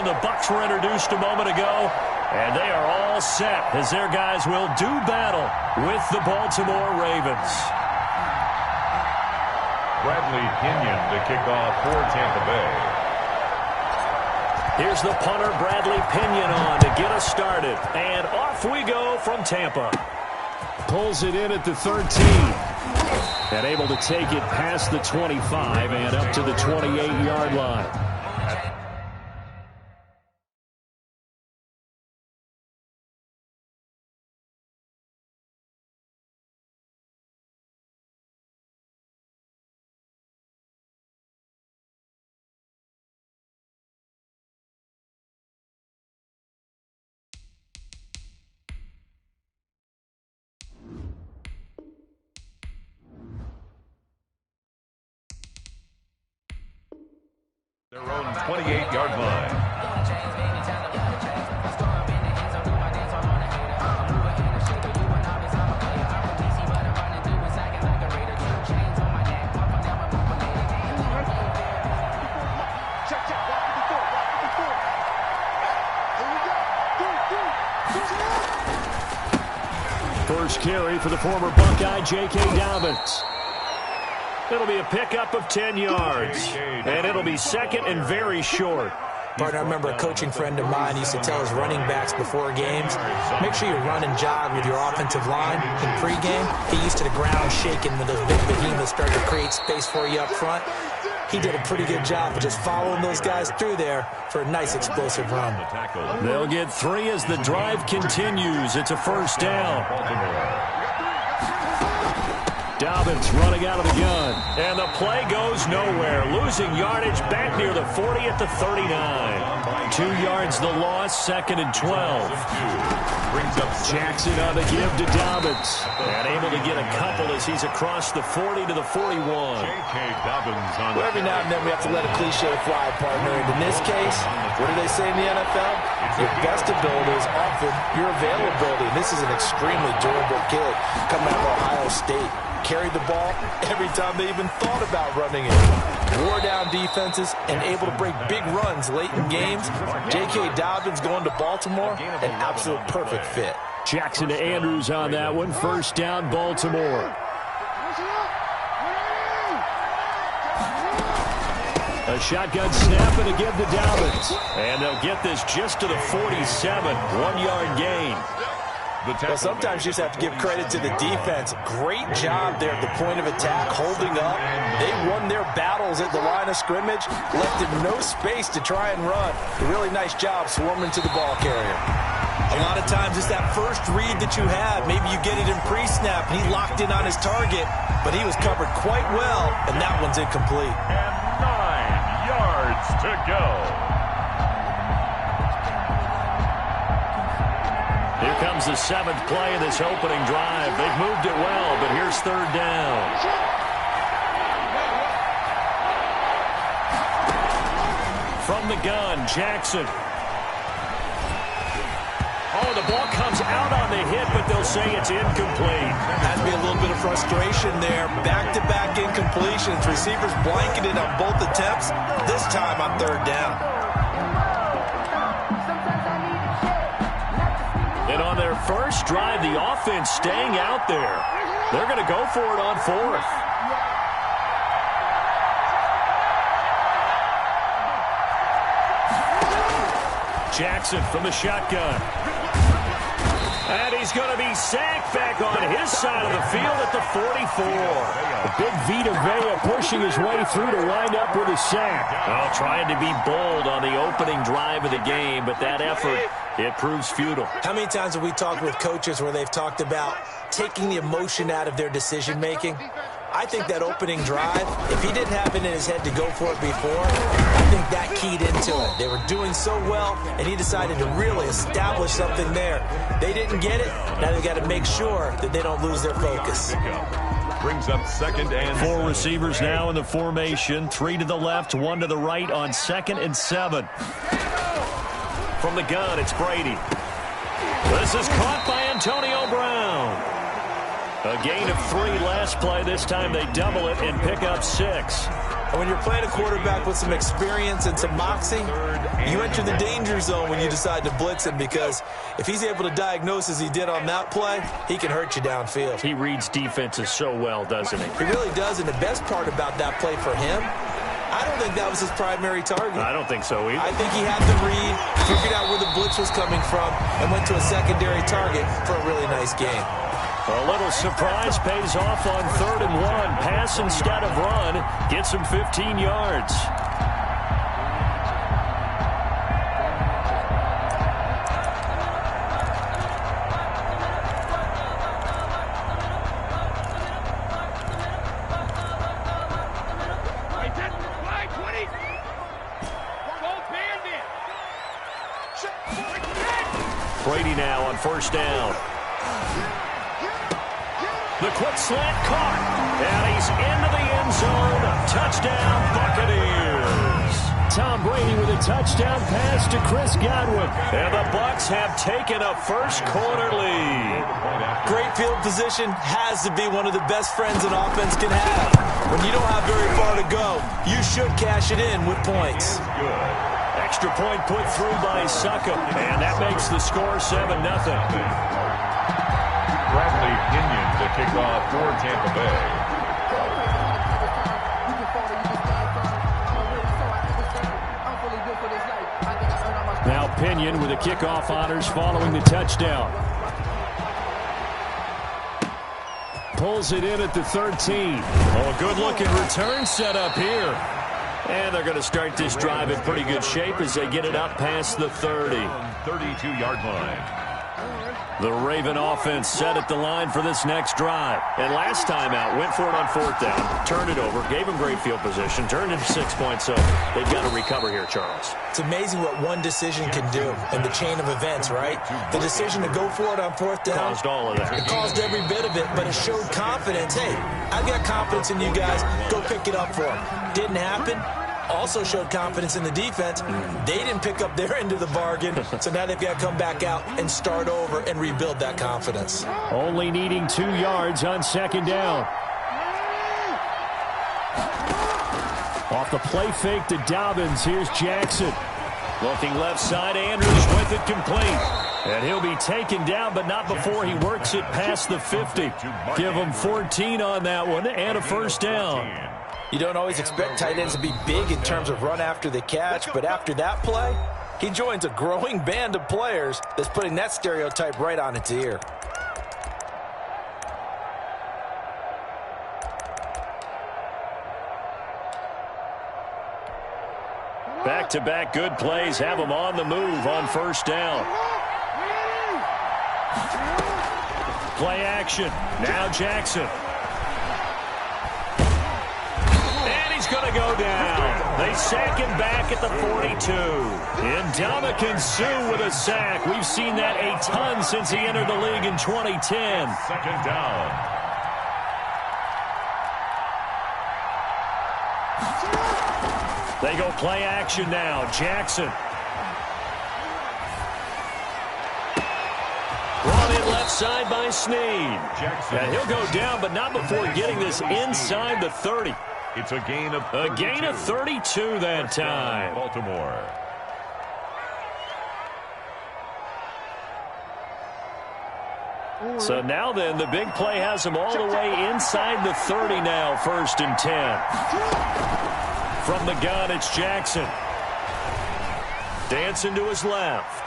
the Bucs were introduced a moment ago. And they are all set as their guys will do battle with the Baltimore Ravens. Bradley Pinion to kick off for Tampa Bay. Here's the punter, Bradley Pinion, on to get us started. And off we go from Tampa. Pulls it in at the 13. And able to take it past the 25 and up to the 28-yard line. Their own 28-yard line. First carry for the former Buckeye, J.K. Dobbins. It'll be a pickup of 10 yards, and it'll be second and very short. Partner, I remember a coaching friend of mine used to tell his running backs before games, make sure you run and jog with your offensive line in pregame. Get used to the ground shaking when those big behemoths start to create space for you up front. He did a pretty good job of just following those guys through there for a nice explosive run. They'll get 3 as the drive continues. It's a first down. Dobbins running out of the gun. And the play goes nowhere. Losing yardage back near the 40 at the 39. 2 yards the loss, second and 12. Jackson on the give to Dobbins. And able to get a couple as he's across the 40 to the 41. Well, every now and then we have to let a cliche fly, partner. And in this case, what do they say in the NFL? Your best ability is often your availability. And this is an extremely durable kid coming out of Ohio State. Carried the ball every time they even thought about running it. Wore down defenses and able to break big runs late in games. J.K. Dobbins going to Baltimore, an absolute perfect fit. Jackson to Andrews on that one. First down, Baltimore. A shotgun snap and a give to Dobbins. And they'll get this just to the 47. 1-yard gain. Well, sometimes you just have to give credit to the defense. Great job there at the point of attack, holding up. They won their battles at the line of scrimmage, left him no space to try and run. A really nice job swarming to the ball carrier. A lot of times it's that first read that you have. Maybe you get it in pre-snap, and he locked in on his target, but he was covered quite well, and that one's incomplete. And 9 yards to go. Here comes the 7th play of this opening drive. They've moved it well, but here's third down. From the gun, Jackson. Oh, the ball comes out on the hit, but they'll say it's incomplete. Has to be a little bit of frustration there. Back-to-back incompletions. Receivers blanketed on both attempts, this time on third down. And on their first drive, the offense staying out there. They're going to go for it on fourth. Jackson from the shotgun. And he's going to be sacked back on his side of the field at the 44. A big Vita Vea pushing his way through to wind up with a sack. Well, trying to be bold on the opening drive of the game, but that effort, it proves futile. How many times have we talked with coaches where they've talked about taking the emotion out of their decision-making? I think that opening drive, if he didn't have it in his head to go for it before, I think that keyed into it. They were doing so well, and he decided to really establish something there. They didn't get it. Now they've got to make sure that they don't lose their focus. Brings up second and 4 receivers now in the formation. 3 to the left, 1 to the right on 2nd and 7. From the gun, it's Brady. This is caught by Antonio Brown. A gain of 3 last play. This time they double it and pick up 6. And when you're playing a quarterback with some experience and some moxie, you enter the danger zone when you decide to blitz him, because if he's able to diagnose as he did on that play, he can hurt you downfield. He reads defenses so well, doesn't he? He really does, and the best part about that play for him, I don't think that was his primary target. I don't think so either. I think he had the read, figured out where the blitz was coming from, and went to a secondary target for a really nice game. A little surprise pays off on 3rd and 1. Pass instead of run. Gets him 15 yards. Brady now on 1st down. The quick slant caught, and he's into the end zone. Touchdown, Buccaneers. Tom Brady with a touchdown pass to Chris Godwin. And the Bucs have taken a first-quarter lead. Great field position has to be one of the best friends an offense can have. When you don't have very far to go, you should cash it in with points. Extra point put through by Succop, and that makes the score 7-0. Bradley Pinion to kick off for Tampa Bay. Now Pinion with the kickoff honors following the touchdown. Pulls it in at the 13. Oh, a good-looking return set up here. And they're going to start this drive in pretty good shape as they get it up past the 30. 32-yard line. The Raven offense set at the line for this next drive. And last time out, went for it on 4th down, turned it over, gave them great field position, turned into 6 points, so they've got to recover here, Charles. It's amazing what one decision can do in the chain of events, right? The decision to go for it on 4th down. Caused all of that. It caused every bit of it, but it showed confidence. Hey, I've got confidence in you guys. Go pick it up for them. Didn't happen. Also showed confidence in the defense. They didn't pick up their end of the bargain, so now they've got to come back out and start over and rebuild that confidence. Only needing 2 yards on 2nd down. Off the play fake to Dobbins. Here's Jackson. Looking left side, Andrews with it complete. And he'll be taken down, but not before he works it past the 50. Give him 14 on that one and a 1st down. You don't always expect tight ends to be big in terms of run after the catch, but after that play, he joins a growing band of players that's putting that stereotype right on its ear. Back-to-back good plays have him on the move on 1st down. Play action. Now Jackson. He's going to go down. They sack him back at the 42. Ndamukong Suh with a sack. We've seen that a ton since he entered the league in 2010. 2nd down. They go play action now. Jackson. Brought in left side by Snead. And he'll go down, but not before getting this inside the 30. It's a gain of 32 that time. Baltimore. So now then, the big play has him all the way inside the 30 now, 1st and 10. From the gun, it's Jackson. Dancing to his left.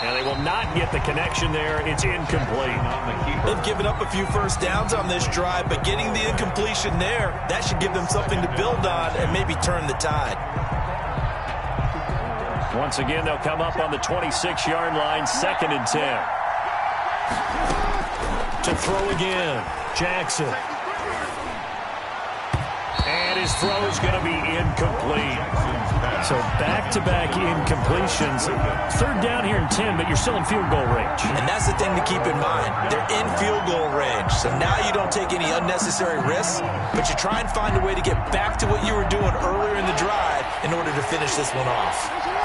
And they will not get the connection there. It's incomplete. They've given up a few 1st downs on this drive, but getting the incompletion there, that should give them something to build on and maybe turn the tide. Once again, they'll come up on the 26-yard line, 2nd and 10. To throw again, Jackson. And his throw is going to be incomplete. So back-to-back incompletions. 3rd down here in 10, but you're still in field goal range. And that's the thing to keep in mind. They're in field goal range. So now you don't take any unnecessary risks, but you try and find a way to get back to what you were doing earlier in the drive in order to finish this one off.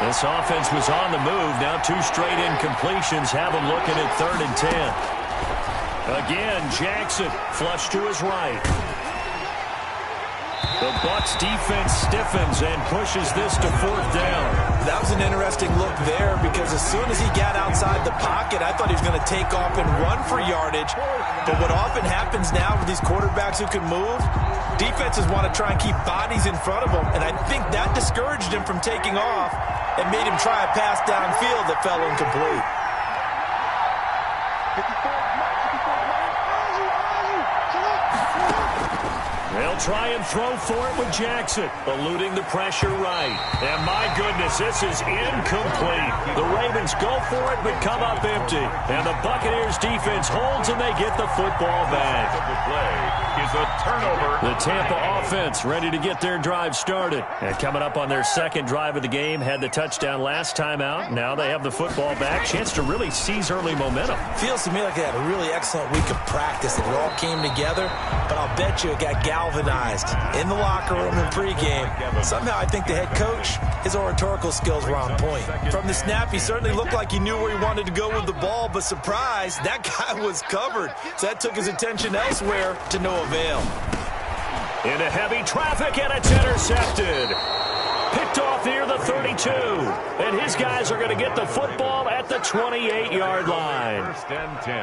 This offense was on the move. Now 2 straight incompletions have them looking at 3rd and 10. Again, Jackson flush to his right. The Bucs defense stiffens and pushes this to 4th down. That was an interesting look there because as soon as he got outside the pocket, I thought he was going to take off and run for yardage. But what often happens now with these quarterbacks who can move, defenses want to try and keep bodies in front of them, and I think that discouraged him from taking off and made him try a pass downfield that fell incomplete. They'll try and throw for it with Jackson, eluding the pressure right. And my goodness, this is incomplete. The Ravens go for it but come up empty. And the Buccaneers defense holds and they get the football back. The play is a turnover. The Tampa offense ready to get their drive started. And coming up on their 2nd drive of the game, had the touchdown last time out. Now they have the football back. Chance to really seize early momentum. Feels to me like they had a really excellent week of practice. It all came together, but I'll bet you it got galvanized in the locker room in pregame. Somehow I think the head coach, his oratorical skills were on point. From the snap, he certainly looked like he knew where he wanted to go with the ball, but surprise, that guy was covered. So that took his attention elsewhere to no avail. Into heavy traffic, and it's intercepted. Picked off near the 32. And his guys are going to get the football at the 28-yard line. 1st and 10.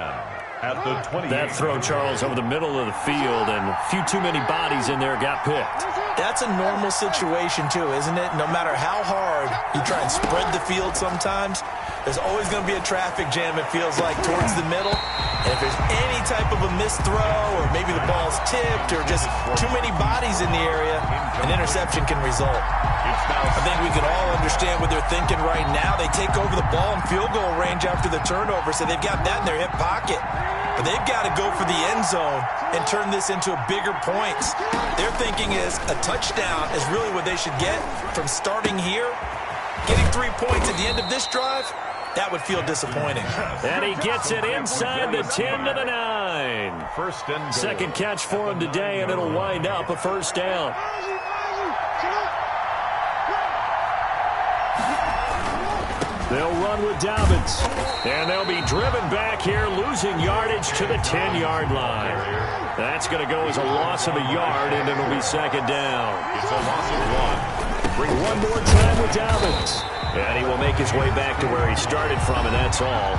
At the 28. That throw, Charles, over the middle of the field, and a few too many bodies in there got picked. That's a normal situation, too, isn't it? No matter how hard you try and spread the field sometimes, there's always going to be a traffic jam, it feels like, towards the middle. And if there's any type of a missed throw, or maybe the ball's tipped, or just too many bodies in the area, an interception can result. I think we can all understand what they're thinking right now. They take over the ball in field goal range after the turnover, so they've got that in their hip pocket. But they've got to go for the end zone and turn this into bigger points. Their thinking is a touchdown is really what they should get from starting here. Getting 3 points at the end of this drive, that would feel disappointing. And he gets it inside the 10 to the 9. 1st and goal. 2nd catch for him today, and it'll wind up a 1st down. They'll run with Dobbins. And they'll be driven back here, losing yardage to the 10-yard line. That's going to go as a loss of a yard, and it'll be 2nd down. It's a loss of 1. Bring one more time with Dobbins. And he will make his way back to where he started from, and that's all,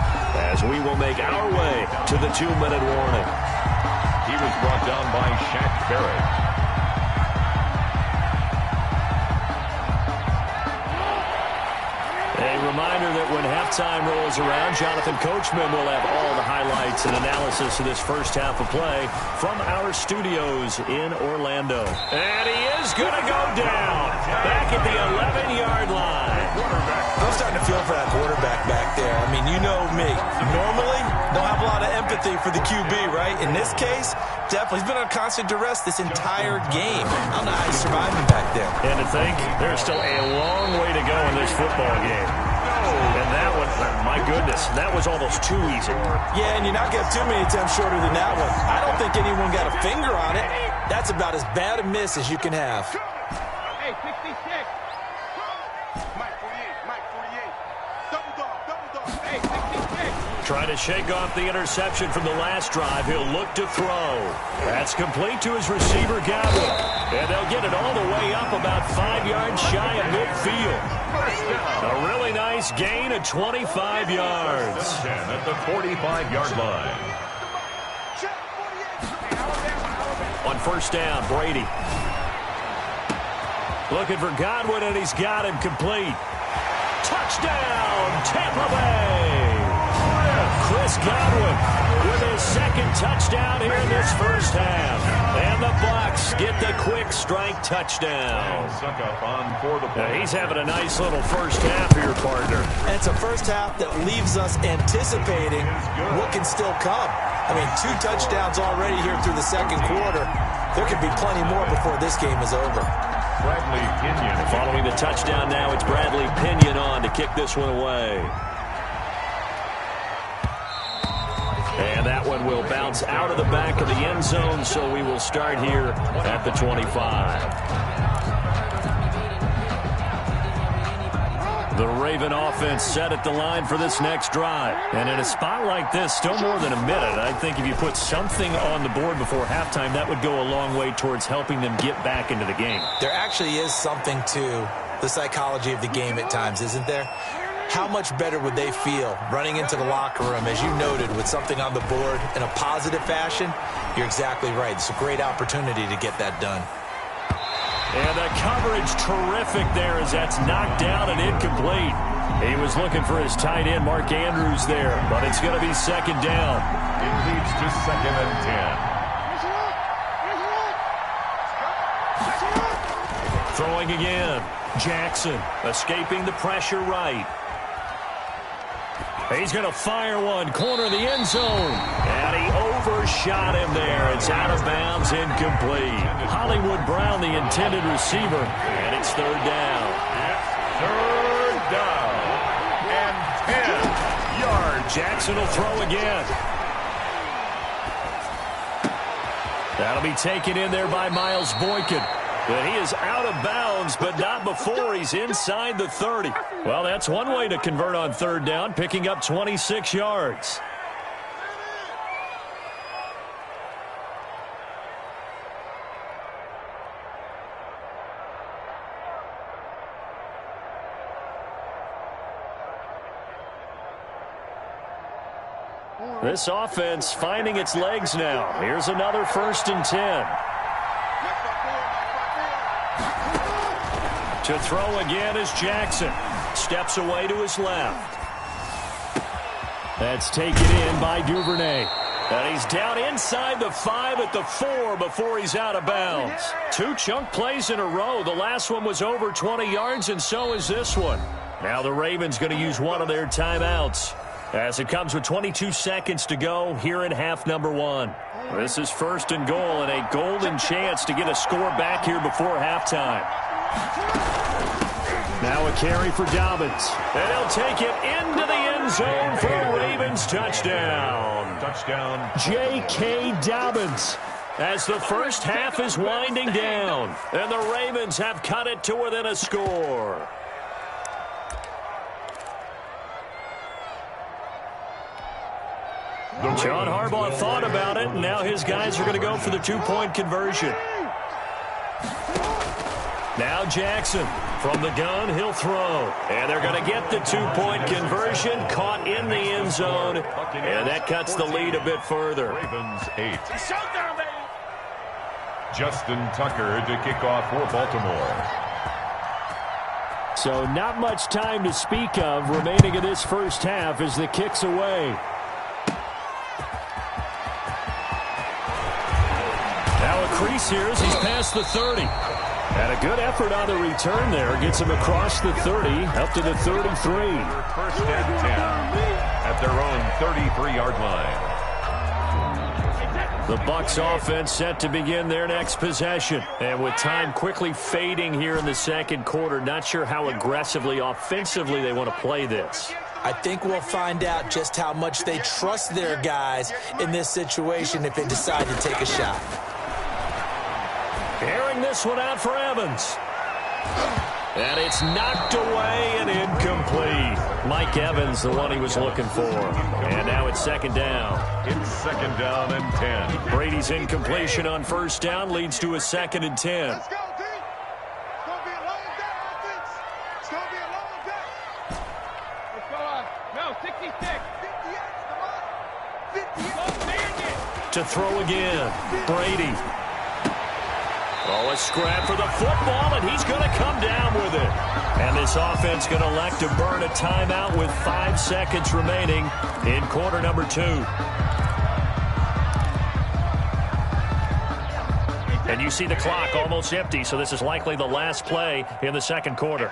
as we will make our way to the 2-minute warning. He was brought down by Shaq Barrett. A reminder that when halftime rolls around, Jonathan Coachman will have all the highlights and analysis of this first half of play from our studios in Orlando. And he is going to go down back at the 11-yard line. I'm starting to feel for that quarterback back there. I mean, you know me. Normally, don't have a lot of empathy for the QB, right? In this case, definitely. He's been on constant duress this entire game. I don't know how he's surviving back there. And to think, there's still a long way to go in this football game. And that one, my goodness, that was almost too easy. Yeah, and you're not getting too many attempts shorter than that one. I don't think anyone got a finger on it. That's about as bad a miss as you can have. Hey, 66. Mike 48, Mike 48. Double dog. Hey, 66. Trying to shake off the interception from the last drive. He'll look to throw. That's complete to his receiver, Godwin. And they'll get it all the way up about 5 yards shy of midfield. A really nice gain of 25 yards. 10 at the 45-yard line. On 1st down, Brady. Looking for Godwin, and he's got him complete. Touchdown, Tampa Bay! Chris Godwin with his 2nd touchdown here in this first half. And the Bucs get the quick strike touchdown. Suck up on for the play. He's having a nice little first half here, partner. And it's a first half that leaves us anticipating what can still come. I mean, 2 touchdowns already here through the 2nd quarter. There could be plenty more before this game is over. Bradley Pinion. Following the touchdown now, it's Bradley Pinion on to kick this one away. And that one will bounce out of the back of the end zone, so we will start here at the 25. The Raven offense set at the line for this next drive. And in a spot like this, still more than a minute, I think if you put something on the board before halftime, that would go a long way towards helping them get back into the game. There actually is something to the psychology of the game at times, isn't there? How much better would they feel running into the locker room, as you noted, with something on the board in a positive fashion? You're exactly right. It's a great opportunity to get that done. And the coverage terrific there as that's knocked down and incomplete. He was looking for his tight end, Mark Andrews, there, but it's going to be second down. It leads to 2nd and 10. Throwing again. Jackson escaping the pressure right. He's going to fire one, corner of the end zone. And he overshot him there. It's out of bounds, incomplete. Hollywood Brown, the intended receiver, and it's third down. Third down and 10 yards. Jackson will throw again. That'll be taken in there by Miles Boykin. But he is out of bounds, but not before he's inside the 30. Well, that's one way to convert on third down, picking up 26 yards. This offense finding its legs now. Here's another 1st and 10. To throw again is Jackson. Steps away to his left. That's taken in by Duvernay. And he's down inside the 5 at the 4 before he's out of bounds. 2 chunk plays in a row. The last one was over 20 yards, and so is this one. Now the Ravens going to use one of their timeouts, as it comes with 22 seconds to go here in half number 1. This is 1st and goal, and a golden chance to get a score back here before halftime. Now a carry for Dobbins. And he'll take it into the end zone for a Ravens touchdown. Touchdown. J.K. Dobbins. As the first half is winding down, and the Ravens have cut it to within a score. John Harbaugh thought about it, and now his guys are going to go for the 2-point conversion. Now Jackson from the gun, he'll throw. And they're going to get the 2-point conversion, caught in the end zone, and that cuts the lead a bit further. Ravens 8. Justin Tucker to kick off for Baltimore. So not much time to speak of remaining in this first half as the kick's away. Now a crease here as he's past the 30. And a good effort on the return there. Gets him across the 30, up to the 33. 1st and 10 at their own 33-yard line. The Bucs offense set to begin their next possession. And with time quickly fading here in the second quarter, not sure how aggressively, offensively they want to play this. I think we'll find out just how much they trust their guys in this situation if they decide to take a shot. Airing this one out for Evans. And it's knocked away and incomplete. Mike Evans, the one he was looking for. And now it's 2nd down. It's 2nd down and 10. Brady's incompletion on 1st down leads to a 2nd and 10. Let's go, D. It's going to be a long day, offense. It's going to be a long day. Let's go on. No, 66. 58. To throw again. Brady. Oh, a scrap for the football, and he's going to come down with it. And this offense going to elect to burn a timeout with 5 seconds remaining in quarter number 2. And you see the clock almost empty, so this is likely the last play in the second quarter.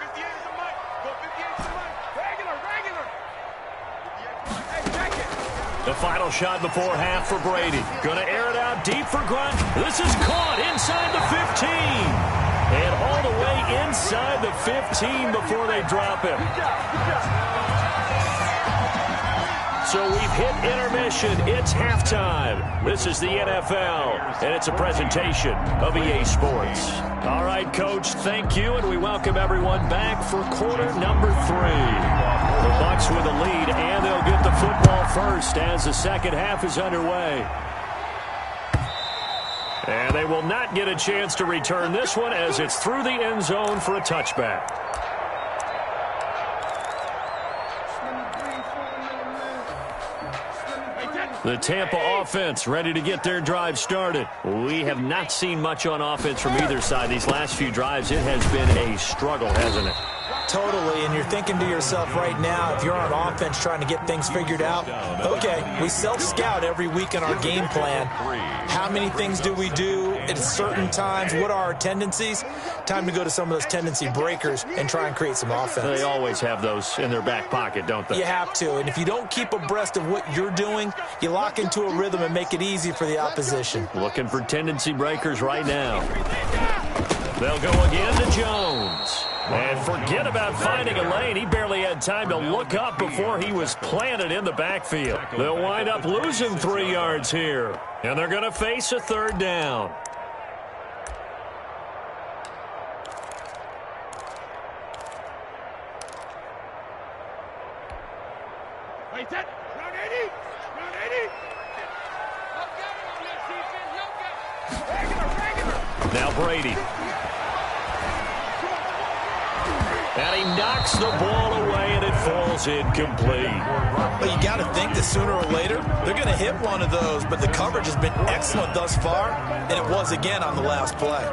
The final shot before half for Brady. Going to air it out deep for Grunt. This is caught inside the 15. And all the way inside the 15 before they drop him. So we've hit intermission. It's halftime. This is the NFL, and it's a presentation of EA Sports. All right, Coach, thank you, and we welcome everyone back for quarter number 3. The Bucs with a lead, and they'll get the football first as the second half is underway. And they will not get a chance to return this one as it's through the end zone for a touchback. The Tampa offense ready to get their drive started. We have not seen much on offense from either side. These last few drives, it has been a struggle, hasn't it? Totally, and you're thinking to yourself right now, if you're on offense trying to get things figured out, okay, we self-scout every week in our game plan. How many things do we do at certain times? What are our tendencies? Time to go to some of those tendency breakers and try and create some offense. They always have those in their back pocket, don't they? You have to, and if you don't keep abreast of what you're doing, you lock into a rhythm and make it easy for the opposition. Looking for tendency breakers right now. They'll go again to Jones. And forget about finding a lane. He barely had time to look up before he was planted in the backfield. They'll wind up losing 3 yards here. And they're going to face a third down. Wait, that. Round 80. Round 80. Regular. Now Brady. And he knocks the ball away, and it falls incomplete. But you got to think that sooner or later, they're going to hit one of those. But the coverage has been excellent thus far, and it was again on the last play.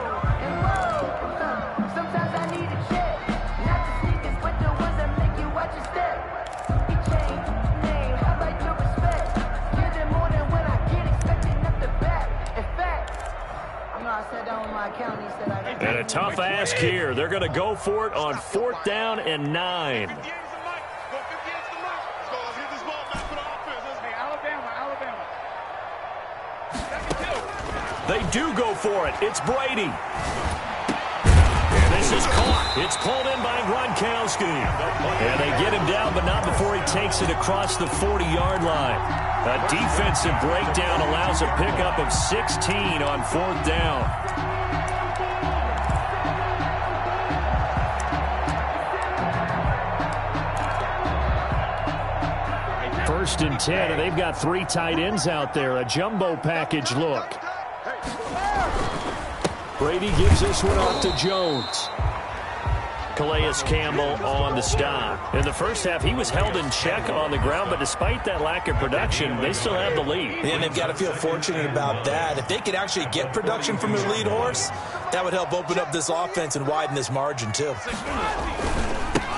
And a tough ask here. They're going to go for it on 4th down and 9. They do go for it. It's Brady. And this is caught. It's pulled in by Gronkowski. And they get him down, but not before he takes it across the 40-yard line. A defensive breakdown allows a pickup of 16 on 4th down. First and 10, and they've got 3 tight ends out there. A jumbo package look. Brady gives this one off to Jones. Calais Campbell on the stop. In the first half, he was held in check on the ground, but despite that lack of production, they still have the lead. And they've got to feel fortunate about that. If they could actually get production from their lead horse, that would help open up this offense and widen this margin, too.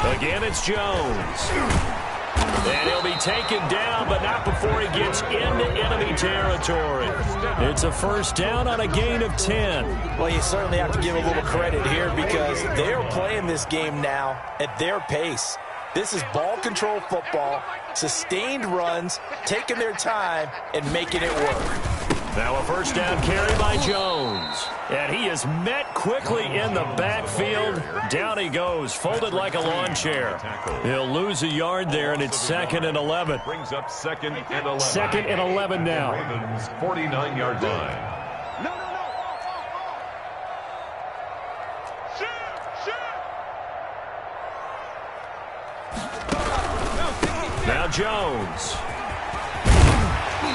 Again, it's Jones. And he'll be taken down, but not before he gets into enemy territory. It's a first down on a gain of 10. Well, you certainly have to give a little credit here because they are playing this game now at their pace. This is ball control football, sustained runs, taking their time, and making it work. Now a first down carry by Jones. And he is met quickly in the backfield. Down he goes, folded like a lawn chair. He'll lose a yard there, and it's 2nd and 11. Brings up 2nd and 11. 2nd and 11 now. Ravens 49-yard line. No. Shoot. Now Jones.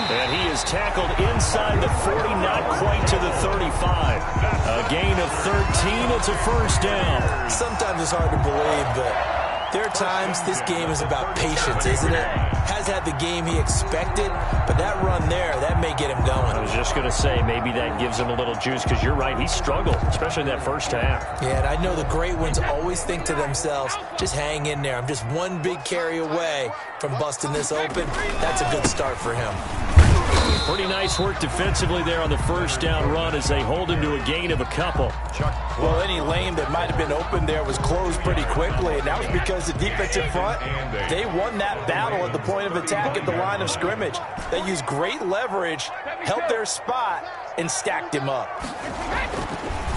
And he is tackled inside the 40, not quite to the 35. A gain of 13. It's a first down. Sometimes it's hard to believe, but there are times this game is about patience, isn't it? Has had the game he expected, but that run there, that may get him going. I was just going to say, maybe that gives him a little juice, because you're right, he struggled, especially in that first half. Yeah, and I know the great ones always think to themselves, just hang in there. I'm just one big carry away from busting this open. That's a good start for him. Pretty nice work defensively there on the first down run as they hold him to a gain of a couple. Well, any lane that might have been open there was closed pretty quickly, and that was because the defensive front, they won that battle at the point of attack at the line of scrimmage. They used great leverage, held their spot, and stacked him up.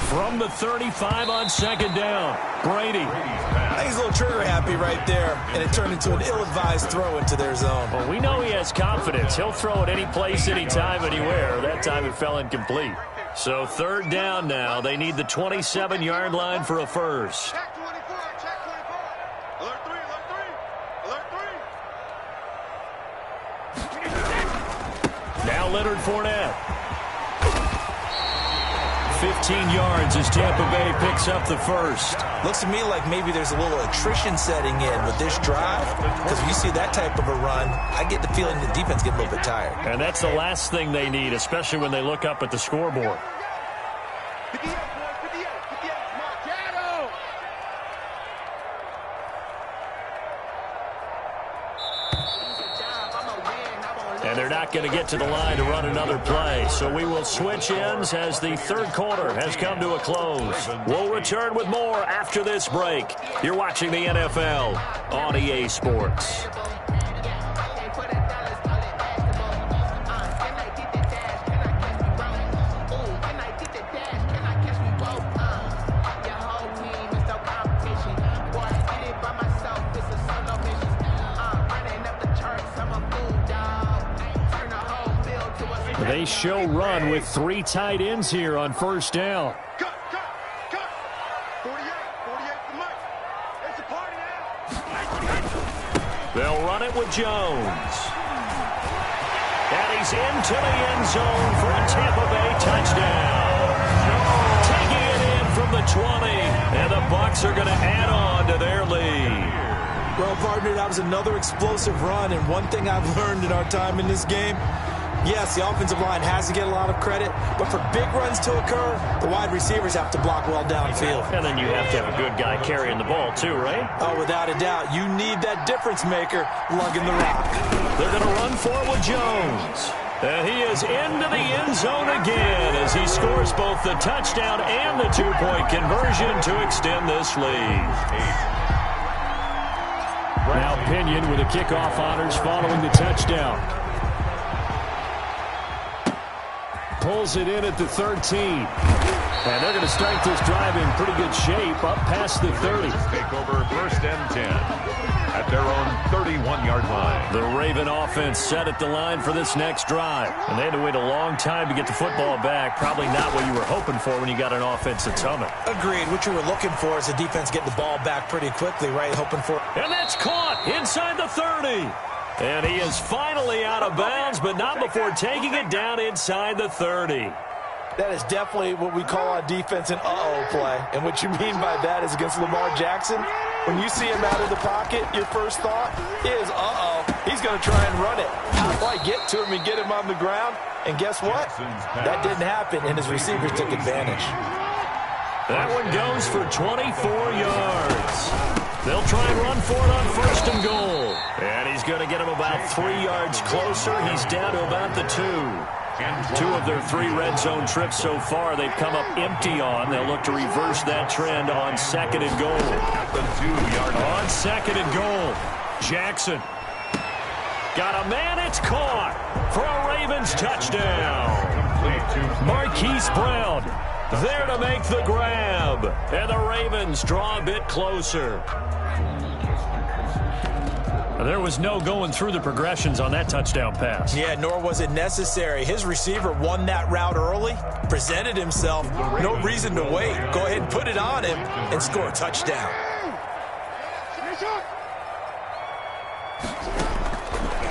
From the 35 on 2nd down, Brady. I think he's a little trigger happy right there, and it turned into an ill-advised throw into their zone. Well, we know he has confidence. He'll throw it any place, anytime, anywhere. That time it fell incomplete. So 3rd down now. They need the 27-yard line for a first. Check 24, check 24. Alert 3, alert 3, alert 3. Now Leonard Fournette. 15 yards as Tampa Bay picks up the first. Looks to me like maybe there's a little attrition setting in with this drive, because when you see that type of a run, I get the feeling the defense get a little bit tired. And that's the last thing they need, especially when they look up at the scoreboard. 58, boys, 58, 58. Marcado. And they're not going to get to the line to run another play. So we will switch ends as the 3rd quarter has come to a close. We'll return with more after this break. You're watching the NFL on EA Sports. They show run with 3 tight ends here on 1st down. Cut. 48 to Mike. It's a party now. They'll run it with Jones. And he's into the end zone for a Tampa Bay touchdown. Taking it in from the 20. And the Bucs are going to add on to their lead. Well, partner, that was another explosive run, and one thing I've learned in our time in this game, yes, the offensive line has to get a lot of credit, but for big runs to occur, the wide receivers have to block well downfield. And then you have to have a good guy carrying the ball too, right? Oh, without a doubt. You need that difference maker lugging the rock. They're going to run for it with Jones. And he is into the end zone again as he scores both the touchdown and the 2-point conversion to extend this lead. Now Pinion with the kickoff honors following the touchdown. Pulls it in at the 13. And they're going to start this drive in pretty good shape up past the 30. Take over 1st and 10 at their own 31-yard line. The Raven offense set at the line for this next drive. And they had to wait a long time to get the football back. Probably not what you were hoping for when you got an offense that's humming. Agreed. What you were looking for is the defense getting the ball back pretty quickly, right? Hoping for... And that's caught inside the 30. And he is finally out of bounds, but not before taking it down inside the 30. That is definitely what we call on defense an uh-oh play. And what you mean by that is against Lamar Jackson, when you see him out of the pocket, your first thought is, uh-oh, he's going to try and run it. How do I get to him and get him on the ground? And guess what? That didn't happen, and his receivers took advantage. That one goes for 24 yards. They'll try and run for it on 1st and goal. And he's going to get him about 3 yards closer. He's down to about the 2. 2 of their 3 red zone trips so far they've come up empty on. They'll look to reverse that trend on 2nd and goal. On 2nd and goal, Jackson. Got a man, it's caught for a Ravens touchdown. Marquise Brown there to make the grab. And the Ravens draw a bit closer. There was no going through the progressions on that touchdown pass. Yeah, nor was it necessary. His receiver won that route early, presented himself, no reason to wait. Go ahead and put it on him and score a touchdown.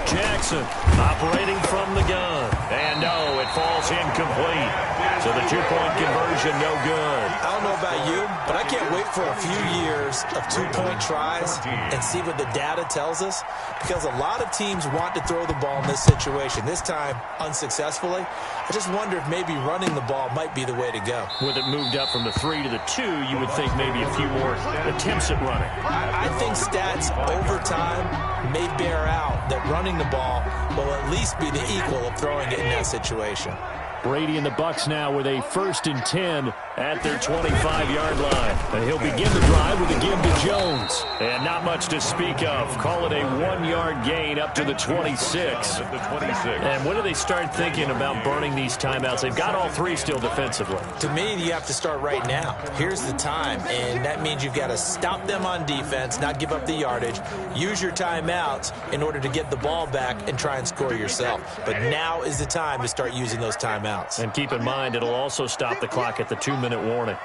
Jackson operating from the gun. And no, it falls incomplete. So the 2-point conversion, no good. I don't know about you, but I can't wait for a few years of 2-point tries and see what the data tells us, because a lot of teams want to throw the ball in this situation. This time, unsuccessfully. I just wonder if maybe running the ball might be the way to go. With it moved up from the 3 to the 2, you would think maybe a few more attempts at running. I think stats over time may bear out that running the ball will at least be the equal of throwing it in that situation. Brady and the Bucs now with a 1st and 10 at their 25-yard line. And he'll begin the drive with a give to Jones. And not much to speak of. Call it a 1-yard gain up to the 26. And when do they start thinking about burning these timeouts? They've got all three still defensively. To me, you have to start right now. Here's the time, and that means you've got to stop them on defense, not give up the yardage, use your timeouts in order to get the ball back and try and score yourself. But now is the time to start using those timeouts. And keep in mind, it'll also stop the clock at the 2-minute warning.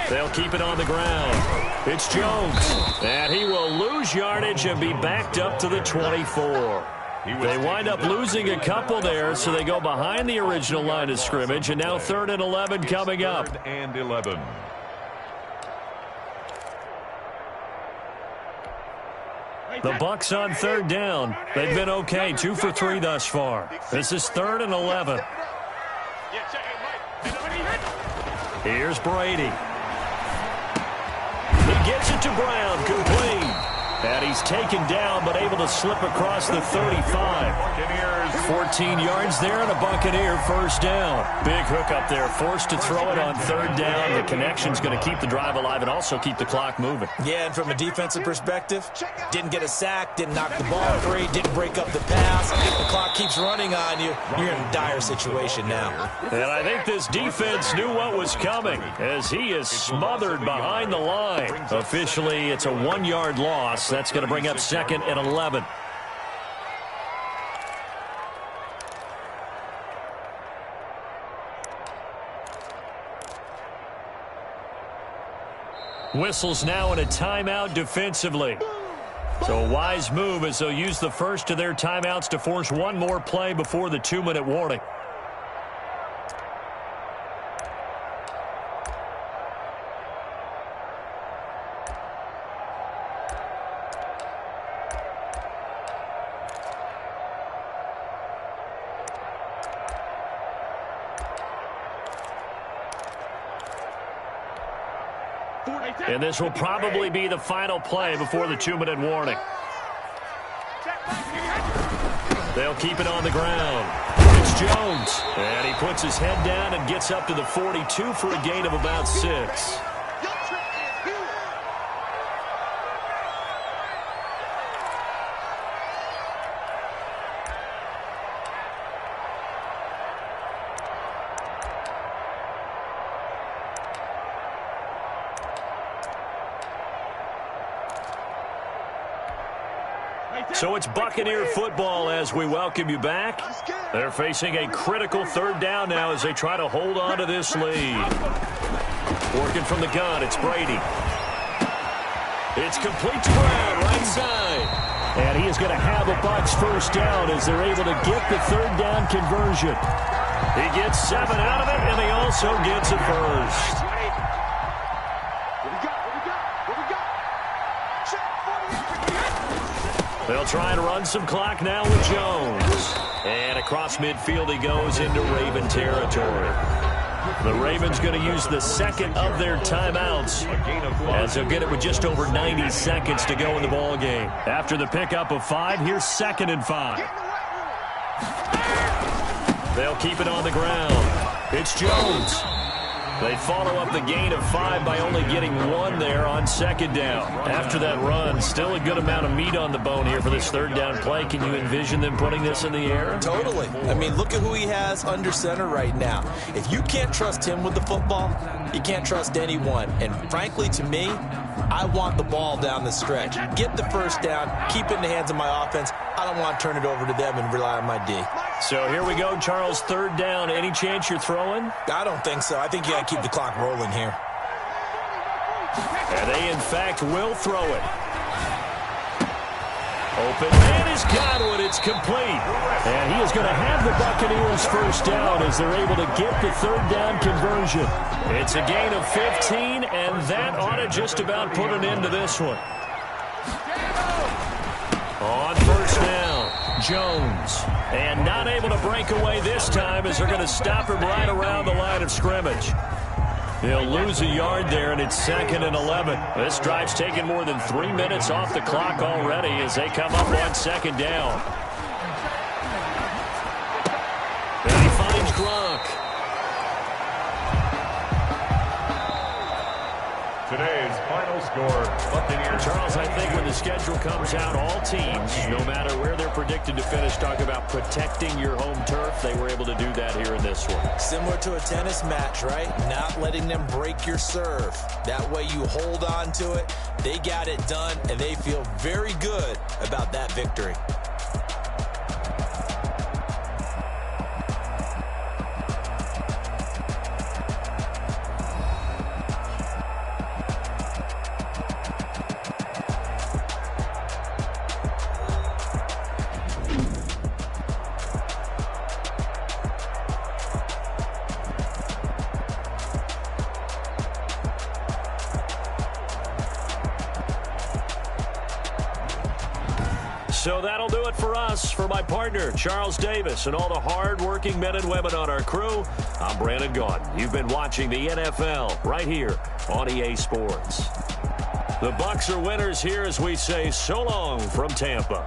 They'll keep it on the ground. It's Jones. And he will lose yardage and be backed up to the 24. They wind up losing a couple there, so they go behind the original line of scrimmage, and now 3rd and 11 coming up. 3rd and 11. The Bucs on 3rd down. They've been okay, 2 for 3 thus far. This is 3rd and 11. Here's Brady. He gets it to Brown, complete. And he's taken down, but able to slip across the 35. 14 yards there and a Buccaneer first down. Big hook up there, forced to throw it on 3rd down. The connection's going to keep the drive alive and also keep the clock moving. Yeah, and from a defensive perspective, didn't get a sack, didn't knock the ball free, didn't break up the pass. The clock keeps running on you. You're in a dire situation now. And I think this defense knew what was coming as he is smothered behind the line. Officially, it's a 1-yard loss. That's going to bring up 2nd and 11. Whistles now in a timeout defensively. So a wise move as they'll use the first of their timeouts to force one more play before the 2-minute warning. And this will probably be the final play before the 2-minute warning. They'll keep it on the ground. It's Jones. And he puts his head down and gets up to the 42 for a gain of about 6. So it's Buccaneer football as we welcome you back. They're facing a critical 3rd down now as they try to hold on to this lead. Working from the gun, it's Brady. It's complete to Brown, right side. And he is going to have a Bucs first down as they're able to get the 3rd down conversion. He gets 7 out of it, and he also gets a first. They'll try to run some clock now with Jones. And across midfield he goes into Raven territory. The Ravens going to use the 2nd of their timeouts as they'll get it with just over 90 seconds to go in the ball game. After the pickup of 5, here's 2nd and 5. They'll keep it on the ground. It's Jones. They follow up the gain of 5 by only getting 1 there on 2nd down. After that run, still a good amount of meat on the bone here for this 3rd down play. Can you envision them putting this in the air? Totally. I mean, look at who he has under center right now. If you can't trust him with the football, you can't trust anyone. And frankly, to me, I want the ball down the stretch. Get the first down, keep it in the hands of my offense. I don't want to turn it over to them and rely on my D. So here we go, Charles, 3rd down. Any chance you're throwing? I don't think so. I think you got to keep the clock rolling here. And they, in fact, will throw it. Open man has got it. It's complete. And he is going to have the Buccaneers first down as they're able to get the 3rd down conversion. It's a gain of 15, and that ought to just about put an end to this one. On first down, Jones. And not able to break away this time as they're going to stop him right around the line of scrimmage. He'll lose a yard there, and it's 2nd and 11. This drive's taken more than 3 minutes off the clock already as they come up on 2nd down. And he finds final score, Buccaneers. Charles, I think when the schedule comes out, all teams, no matter where they're predicted to finish, talk about protecting your home turf. They were able to do that here in this one. Similar to a tennis match, right? Not letting them break your serve. That way you hold on to it. They got it done, and they feel very good about that victory. So that'll do it for us. For my partner, Charles Davis, and all the hard-working men and women on our crew, I'm Brandon Gaudin. You've been watching the NFL right here on EA Sports. The Bucs are winners here as we say so long from Tampa.